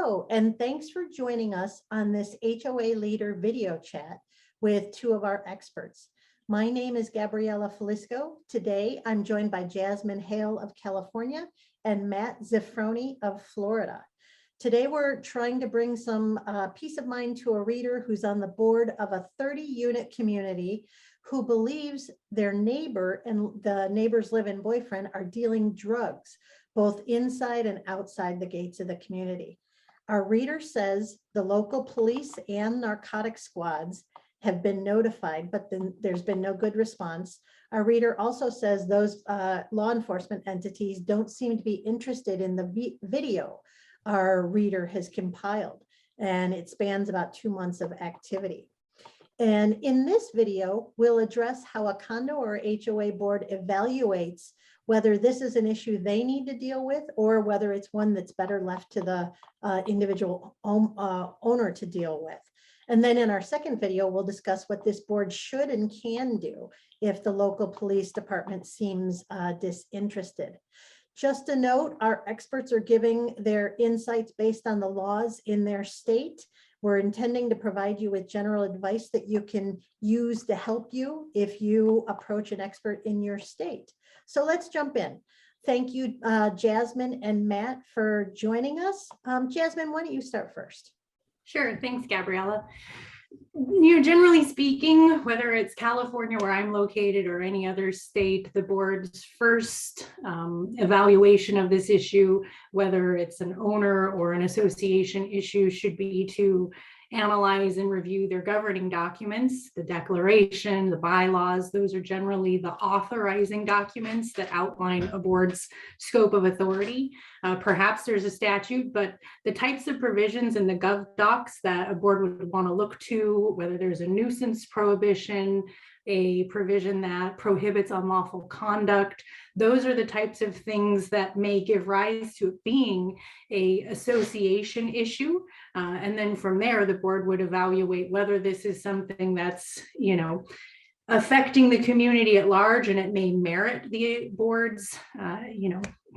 Hello, and thanks for joining us on this HOA leader video chat with two of our experts. My name is Gabriella Falisco. Today, I'm joined by Jasmine Hale of California and Matt Zifroni of Florida. Today, we're trying to bring some peace of mind to a reader who's on the board of a 30-unit community who believes their neighbor and the neighbor's live-in boyfriend are dealing drugs, both inside and outside the gates of the community. Our reader says the local police and narcotics squads have been notified, but then there's been no good response. Our reader also says those law enforcement entities don't seem to be interested in the video our reader has compiled, and it spans about 2 months of activity. And in this video, we'll address how a condo or HOA board evaluates whether this is an issue they need to deal with or whether it's one that's better left to the individual owner to deal with. And then in our second video, we'll discuss what this board should and can do if the local police department seems disinterested. Just a note, our experts are giving their insights based on the laws in their state. We're intending to provide you with general advice that you can use to help you if you approach an expert in your state. So let's jump in. Thank you, Jasmine and Matt, for joining us. Jasmine, why don't you start first? Sure, thanks, Gabriella. Generally speaking, whether it's California where I'm located or any other state, the board's first evaluation of this issue, whether it's an owner or an association issue, should be to analyze and review their governing documents, the declaration, the bylaws. Those are generally the authorizing documents that outline a board's scope of authority. Perhaps there's a statute, but the types of provisions in the gov docs that a board would want to look to, whether there's a nuisance prohibition, a provision that prohibits unlawful conduct, those are the types of things that may give rise to it being an association issue. And then from there, the board would evaluate whether this is something that's, affecting the community at large and it may merit the board's,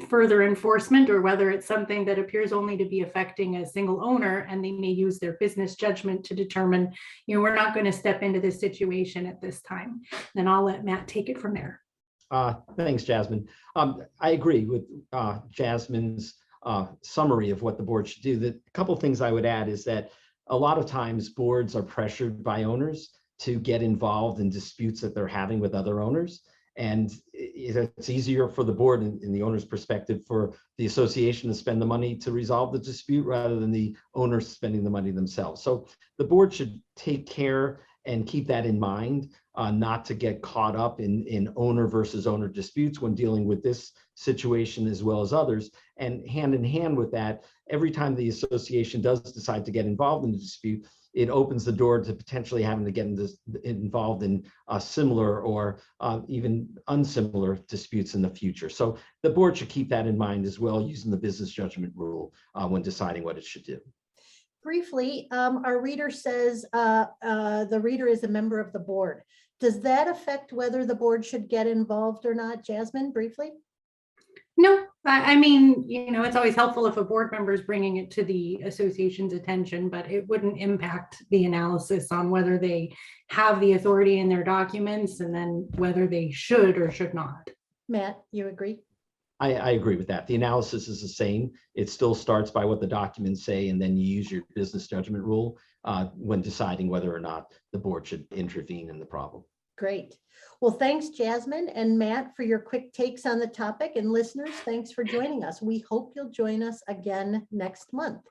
further enforcement, or whether it's something that appears only to be affecting a single owner and they may use their business judgment to determine, we're not going to step into this situation at this time. And I'll let Matt take it from there. Thanks, Jasmine. I agree with Jasmine's summary of what the board should do. The couple of things I would add is that a lot of times boards are pressured by owners to get involved in disputes that they're having with other owners. And it's easier for the board in the owner's perspective for the association to spend the money to resolve the dispute rather than the owner spending the money themselves. So the board should take care and keep that in mind, not to get caught up in owner versus owner disputes when dealing with this situation as well as others. And hand in hand with that, every time the association does decide to get involved in the dispute, it opens the door to potentially having to get involved in similar or even unsimilar disputes in the future. So the board should keep that in mind as well, using the business judgment rule when deciding what it should do. Briefly, our reader says the reader is a member of the board. Does that affect whether the board should get involved or not? Jasmine, briefly? No, I mean, it's always helpful if a board member is bringing it to the association's attention, but it wouldn't impact the analysis on whether they have the authority in their documents and then whether they should or should not. Matt, you agree? I agree with that. The analysis is the same. It still starts by what the documents say, and then you use your business judgment rule when deciding whether or not the board should intervene in the problem. Great. Well, thanks, Jasmine and Matt, for your quick takes on the topic. And listeners, thanks for joining us. We hope you'll join us again next month.